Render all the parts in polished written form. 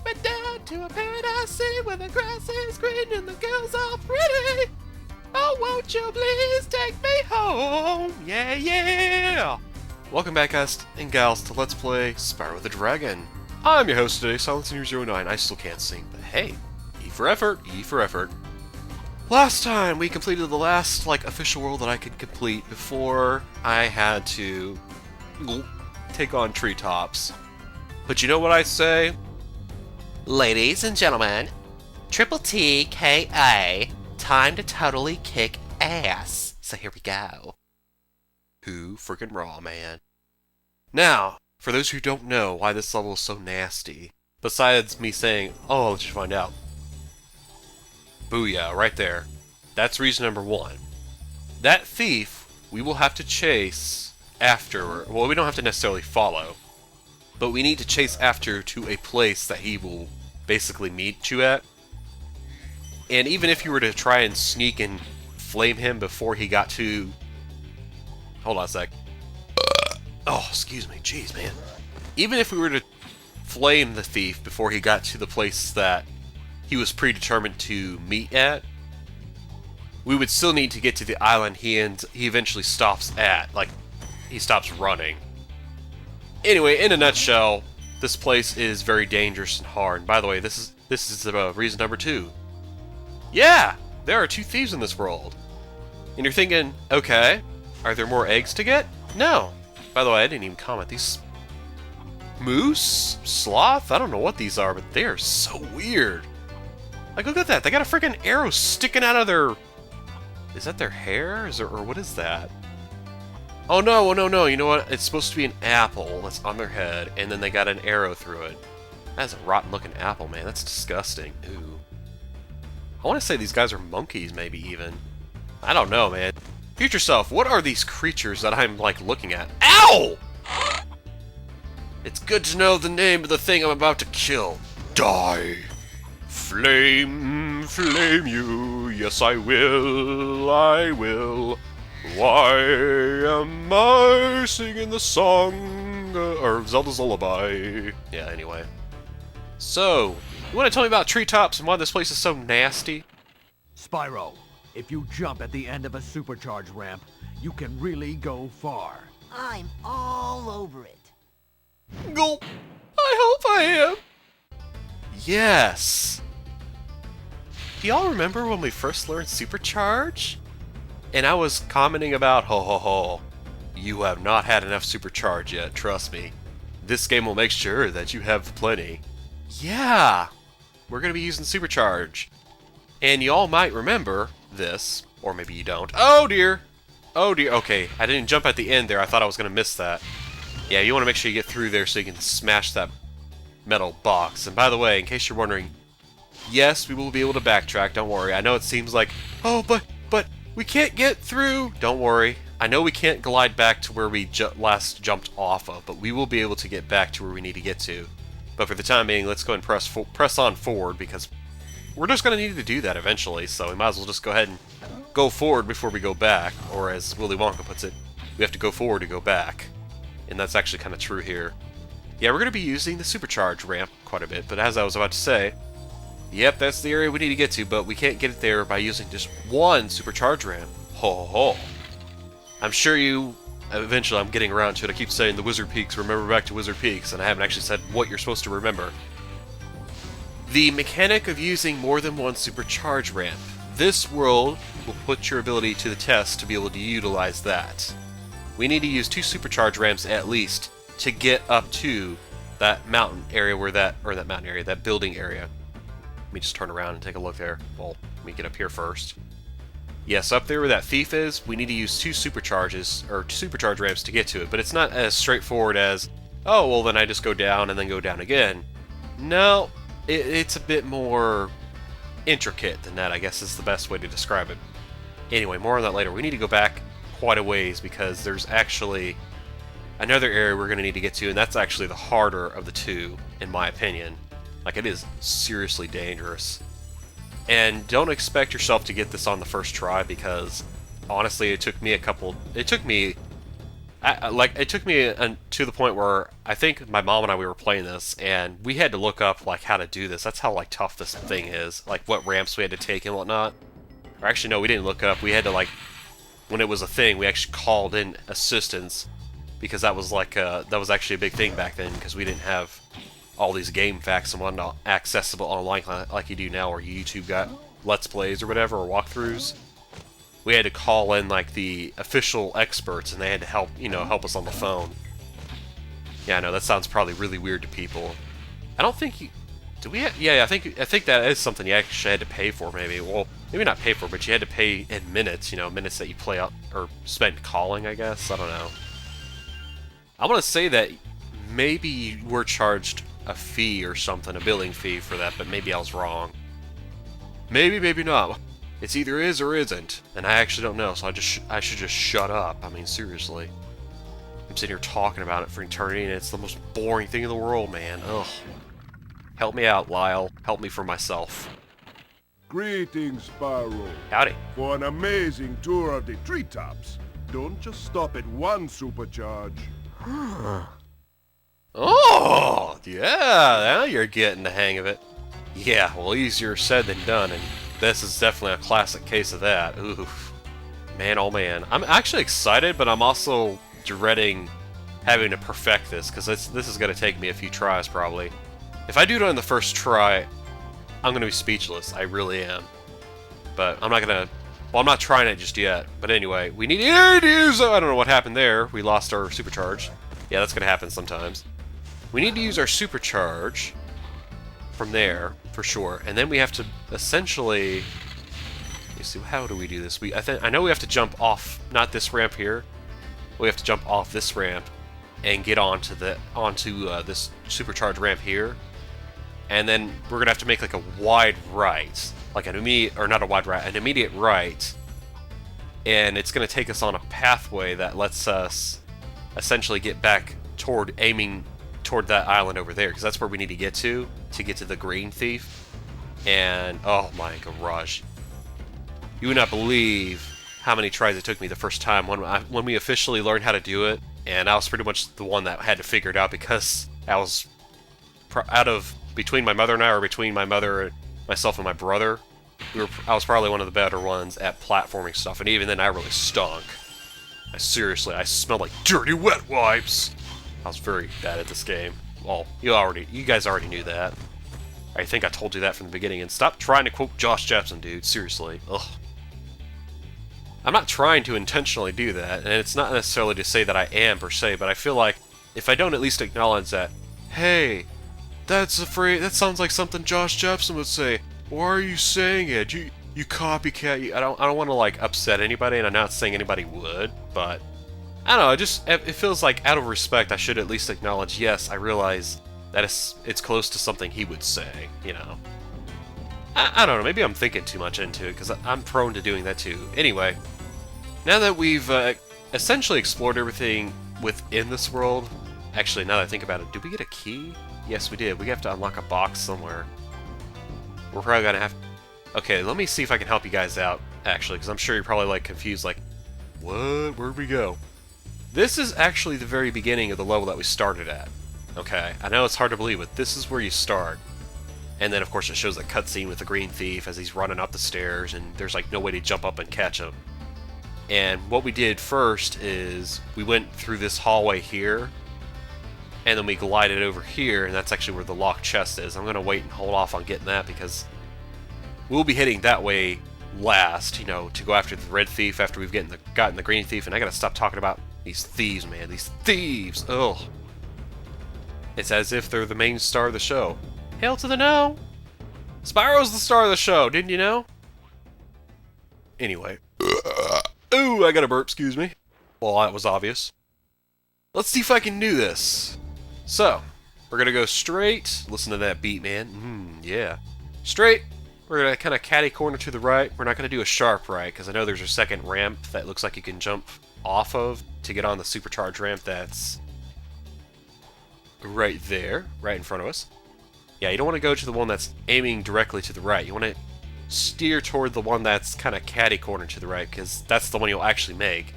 Take me down to a paradise city where the grass is green and the girls are pretty. Oh, won't you please take me home? Yeah, yeah! Welcome back, guys and gals, to Let's Play Spyro the Dragon. I'm your host today, Silence09. I still can't sing, but hey, E for effort, E for effort. Last time, we completed the last, official world that I could complete before I had to take on treetops. But you know what I say? Ladies and gentlemen, Triple TKA, time to totally kick ass. So here we go. Who freaking raw, man. Now, for those who don't know why this level is so nasty, besides me saying, oh, I'll let you find out. Booyah, right there. That's reason number one. That thief, we will have to chase after, well, we don't have to necessarily follow, but we need to chase after to a place that he will basically meet you at. And even if you were to try and sneak and flame him before he got to... Hold on a sec. Oh, excuse me. Jeez, man. Even if we were to flame the thief before he got to the place that he was predetermined to meet at, we would still need to get to the island he eventually stops at. He stops running. Anyway, in a nutshell, this place is very dangerous and hard. And by the way, this is reason number 2. Yeah, there are 2 thieves in this world. And you're thinking, okay, are there more eggs to get? No. By the way, I didn't even comment. These moose? Sloth? I don't know what these are, but they are so weird. Look at that. They got a freaking arrow sticking out of their... Is that their hair? Or what is that? Oh no, no. You know what? It's supposed to be an apple that's on their head, and then they got an arrow through it. That's a rotten looking apple, man. That's disgusting. Ooh. I want to say these guys are monkeys, maybe even. I don't know, man. Future self, what are these creatures that I'm, looking at? Ow! It's good to know the name of the thing I'm about to kill. Die! Flame, flame you, yes I will, I will. Why am I singing the song, or Zelda's Lullaby? Yeah, anyway. So, you want to tell me about treetops and why this place is so nasty? Spyro, if you jump at the end of a supercharge ramp, you can really go far. I'm all over it. Gulp! I hope I am! Yes! Do y'all remember when we first learned supercharge? And I was commenting about, ho ho ho, you have not had enough supercharge yet, trust me. This game will make sure that you have plenty. Yeah! We're gonna be using supercharge. And y'all might remember this, or maybe you don't. Oh dear! Oh dear, okay, I didn't jump at the end there, I thought I was gonna miss that. Yeah, you want to make sure you get through there so you can smash that metal box. And by the way, in case you're wondering, yes, we will be able to backtrack, don't worry. I know it seems like, oh, but we can't get through. Don't worry. I know we can't glide back to where we last jumped off of, but we will be able to get back to where we need to get to. But for the time being, let's go ahead and press on forward, because we're just going to need to do that eventually, so we might as well just go ahead and go forward before we go back. Or as Willy Wonka puts it, we have to go forward to go back. And that's actually kind of true here. Yeah, we're going to be using the supercharge ramp quite a bit, but as I was about to say, yep, that's the area we need to get to, but we can't get it there by using just one supercharge ramp. Ho ho ho. I'm sure eventually I'm getting around to it. I keep saying the Wizard Peaks, remember back to Wizard Peaks, and I haven't actually said what you're supposed to remember. The mechanic of using more than one supercharge ramp. This world will put your ability to the test to be able to utilize that. We need to use 2 supercharge ramps at least to get up to that mountain area that building area. Let me just turn around and take a look there. Well, let me get up here first. Yes, up there where that thief is, we need to use 2 supercharge ramps to get to it, but it's not as straightforward as, oh, well then I just go down and then go down again. No, it's a bit more intricate than that, I guess is the best way to describe it. Anyway, more on that later. We need to go back quite a ways because there's actually another area we're going to need to get to, and that's actually the harder of the 2, in my opinion. It is seriously dangerous. And don't expect yourself to get this on the first try, because honestly it took me Like, it took me to the point where I think my mom and I, we were playing this, and we had to look up, like, how to do this. That's how, like, tough this thing is. Like, what ramps we had to take and whatnot. Or actually, no, we didn't look up. We had to, like, when it was a thing, we actually called in assistance, because that was, like, that was actually a big thing back then, because we didn't have all these game facts and whatnot accessible online like you do now, or YouTube got Let's Plays or whatever, or walkthroughs. We had to call in, like, the official experts, and they had to help, you know, help us on the phone. Yeah, I know, that sounds probably really weird to people. I don't think you... Do we... Yeah, I think that is something you actually had to pay for, maybe. Well, maybe not pay for, but you had to pay in minutes, you know, minutes that you play out, or spent calling, I guess? I don't know. I want to say that maybe you were charged a fee or something, a billing fee for that, but maybe I was wrong. Maybe, maybe not. It's either is or isn't, and I actually don't know, so I should just shut up. I mean, seriously. I'm sitting here talking about it for eternity, and it's the most boring thing in the world, man. Ugh. Help me out, Lyle. Help me for myself. Greetings, Spyro. Howdy. For an amazing tour of the treetops. Don't just stop at one supercharge. Oh, yeah, now you're getting the hang of it. Yeah, well, easier said than done, and this is definitely a classic case of that. Oof. Man, oh man. I'm actually excited, but I'm also dreading having to perfect this, because this is going to take me a few tries, probably. If I do it on the first try, I'm going to be speechless. I really am. But I'm not going to... Well, I'm not trying it just yet. But anyway, we need to use... I don't know what happened there. We lost our supercharge. Yeah, that's going to happen sometimes. We need to use our supercharge from there, for sure. And then we have to essentially... Let me see, how do we do this? I know we have to jump off, not this ramp here. We have to jump off this ramp and get onto this supercharged ramp here. And then we're gonna have to make like a wide right, like an immediate, or not a wide right, an immediate right. And it's gonna take us on a pathway that lets us essentially get back toward aiming toward that island over there, because that's where we need to get to the green thief. And oh my gosh, you would not believe how many tries it took me the first time when we officially learned how to do it. And I was pretty much the one that had to figure it out, because I was between my mother and I, or between my mother, myself, and my brother, I was probably one of the better ones at platforming stuff, and even then I really stunk. I smelled like dirty wet wipes. I was very bad at this game. Well, you guys already knew that. I think I told you that from the beginning, and stop trying to quote Josh Jepson, dude. Seriously. Ugh. I'm not trying to intentionally do that, and it's not necessarily to say that I am, per se, but I feel like if I don't at least acknowledge that, hey, that sounds like something Josh Jepson would say. Why are you saying it? You copycat. I don't want to, like, upset anybody, and I'm not saying anybody would, but I don't know, it feels like out of respect I should at least acknowledge, yes, I realize that it's close to something he would say, you know. I don't know, maybe I'm thinking too much into it, because I'm prone to doing that too. Anyway, now that we've essentially explored everything within this world, actually, now that I think about it, did we get a key? Yes, we did. We have to unlock a box somewhere. We're probably gonna have... Okay, let me see if I can help you guys out, actually, because I'm sure you're probably, like, confused, like, what? Where'd we go? This is actually the very beginning of the level that we started at. Okay, I know it's hard to believe, but this is where you start. And then, of course, it shows a cutscene with the green thief as he's running up the stairs, and there's, like, no way to jump up and catch him. And what we did first is we went through this hallway here, and then we glided over here, and that's actually where the locked chest is. I'm going to wait and hold off on getting that, because we'll be heading that way last, you know, to go after the red thief after we've gotten the green thief. And I got to stop talking about these thieves, man. These thieves! Ugh. It's as if they're the main star of the show. Hail to the no! Spyro's the star of the show, didn't you know? Anyway. Ooh, I got a burp, excuse me. Well, that was obvious. Let's see if I can do this. So, we're gonna go straight. Listen to that beat, man. Yeah. Straight. We're gonna kind of catty corner to the right. We're not gonna do a sharp right, because I know there's a second ramp that looks like you can jump off of to get on the supercharged ramp that's right there, right in front of us. Yeah, you don't want to go to the one that's aiming directly to the right. You want to steer toward the one that's kind of catty corner to the right, because that's the one you'll actually make.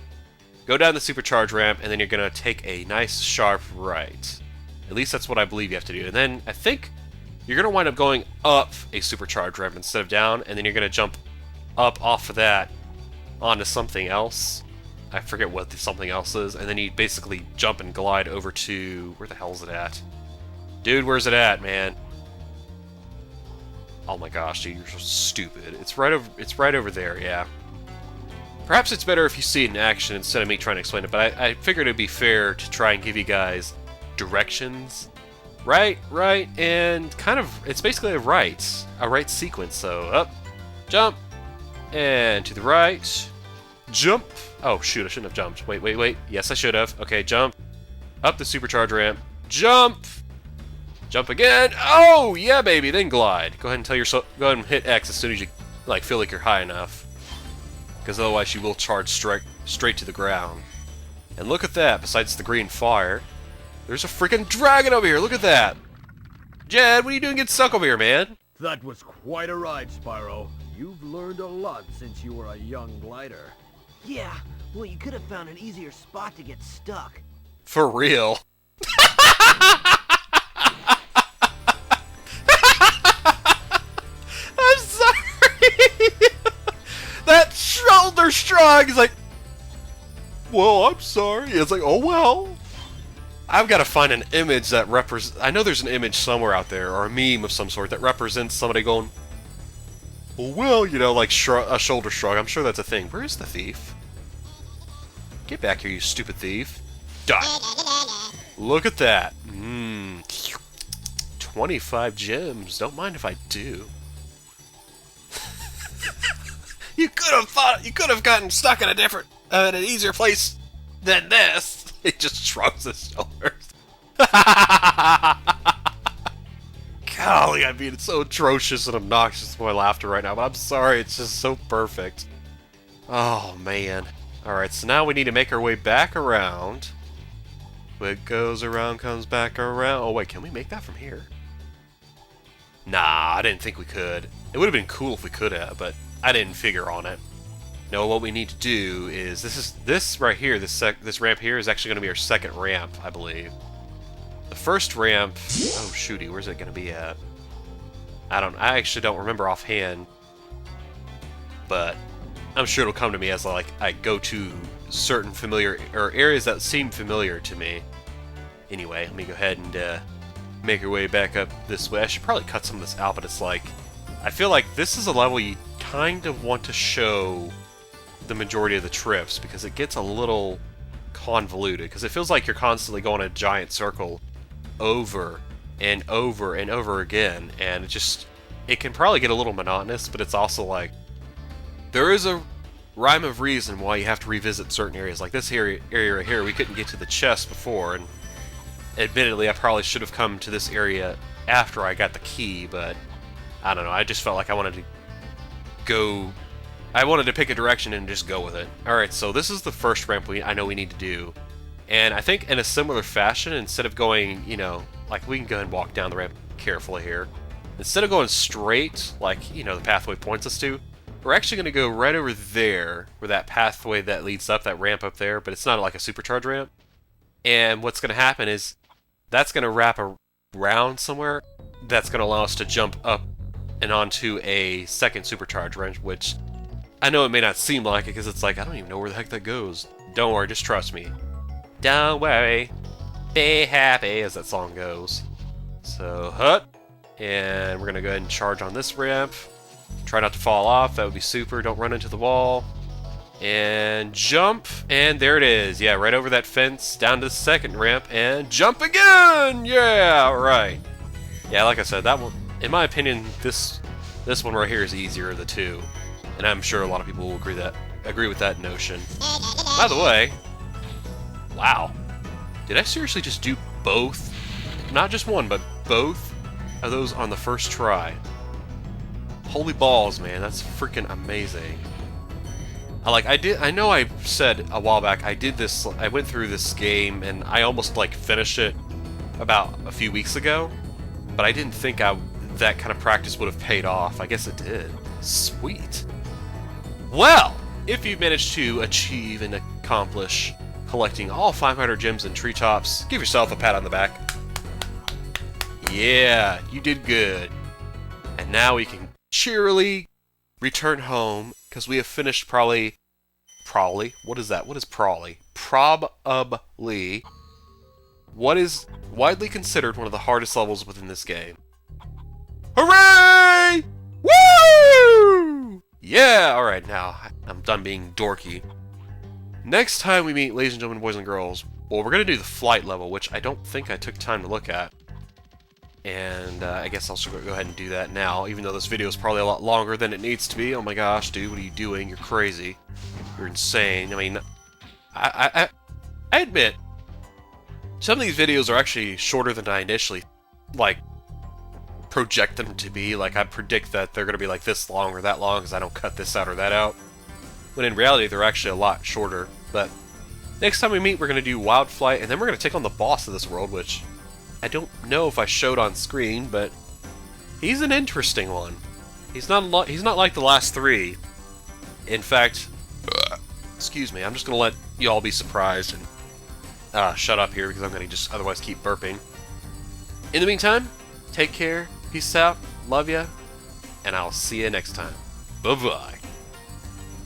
go down the supercharge ramp, and then you're going to take a nice sharp right. At least that's what I believe you have to do. And then I think you're going to wind up going up a supercharge ramp instead of down, and then you're going to jump up off of that onto something else. I forget what the something else is, and then you basically jump and glide over to... Where the hell is it at? Dude, where's it at, man? Oh my gosh, dude, you're so stupid. It's right over there, yeah. Perhaps it's better if you see it in action instead of me trying to explain it, but I figured it'd be fair to try and give you guys directions. Right, and kind of, it's basically a right sequence. So, up, jump, and to the right, jump. Oh, shoot, I shouldn't have jumped. Wait. Yes, I should have. Okay, jump. Up the supercharge ramp. Jump. Jump again. Oh, yeah, baby. Then glide. Go ahead and go ahead and hit X as soon as you feel like you're high enough. Because otherwise you will charge straight to the ground. And look at that. Besides the green fire, there's a freaking dragon over here. Look at that. Jed, what are you doing getting stuck over here, man? That was quite a ride, Spyro. You've learned a lot since you were a young glider. Yeah, well, you could have found an easier spot to get stuck. For real. I'm sorry. That shoulder shrug is like, well, I'm sorry. It's like, oh well. I've got to find an image that represents... I know there's an image somewhere out there, or a meme of some sort, that represents somebody going, well, you know, like a shoulder shrug. I'm sure that's a thing. Where is the thief? Get back here, you stupid thief. Die. Look at that. 25 gems. Don't mind if I do. You could have gotten stuck in a different, an easier place than this. He just shrugs his shoulders. Golly, I mean, it's so atrocious and obnoxious with my laughter right now, but I'm sorry, it's just so perfect. Oh, man. Alright, so now we need to make our way back around. What goes around comes back around. Oh, wait, can we make that from here? Nah, I didn't think we could. It would have been cool if we could have, but I didn't figure on it. No, what we need to do is, this right here, this ramp here is actually going to be our second ramp, I believe. The first ramp, oh shooty, where's it going to be at? I actually don't remember offhand, but I'm sure it'll come to me as like I go to certain familiar, or areas that seem familiar to me. Anyway, let me go ahead and make our way back up this way. I should probably cut some of this out, but it's like, I feel like this is a level you kind of want to show the majority of the trips, because it gets a little convoluted, because it feels like you're constantly going a giant circle over and over and over again, and it can probably get a little monotonous, but it's also like, there is a rhyme of reason why you have to revisit certain areas. Like this area right here, we couldn't get to the chest before, and admittedly I probably should have come to this area after I got the key, but I don't know, I just felt like I wanted to pick a direction and just go with it. Alright, so this is the first ramp I know we need to do. And I think in a similar fashion, instead of going, you know, like we can go ahead and walk down the ramp carefully here. Instead of going straight, like, you know, the pathway points us to, we're actually going to go right over there, where that pathway that leads up, that ramp up there, but it's not like a supercharge ramp. And what's going to happen is, that's going to wrap around somewhere, that's going to allow us to jump up and onto a second supercharge ramp, which I know it may not seem like it, because it's like, I don't even know where the heck that goes. Don't worry, just trust me. Don't worry, be happy, as that song goes. So, hut, and we're going to go ahead and charge on this ramp. Try not to fall off, that would be super, don't run into the wall. And jump, and there it is. Yeah, right over that fence, down to the second ramp, and jump again! Yeah, right. Yeah, like I said, that one, in my opinion, this one right here is easier of the two. And I'm sure a lot of people will agree with that notion. By the way, wow. Did I seriously just do both? Not just one, but both of those on the first try. Holy balls, man, that's freaking amazing. I know I said a while back, I went through this game and I almost like finished it about a few weeks ago, but I didn't think that kind of practice would have paid off. I guess it did. Sweet. Well, if you've managed to achieve and accomplish collecting all 500 gems and treetops. Give yourself a pat on the back. Yeah, you did good. And now we can cheerily return home, because we have finished probably, what is that? What is probably? Probably what is widely considered one of the hardest levels within this game. Hooray! Woo! Yeah, alright, now I'm done being dorky. Next time we meet, ladies and gentlemen, boys and girls, well, we're going to do the flight level, which I don't think I took time to look at. And I guess I'll go ahead and do that now, even though this video is probably a lot longer than it needs to be. Oh my gosh, dude, what are you doing? You're crazy. You're insane. I mean, I admit, some of these videos are actually shorter than I initially, like, project them to be. Like, I predict that they're going to be like this long or that long because I don't cut this out or that out. When in reality, they're actually a lot shorter. But next time we meet, we're going to do Wild Flight, and then we're going to take on the boss of this world, which I don't know if I showed on screen, but he's an interesting one. He's not like the last three. In fact, excuse me, I'm just going to let you all be surprised and shut up here because I'm going to just otherwise keep burping. In the meantime, take care, peace out, love ya, and I'll see you next time. Bye-bye.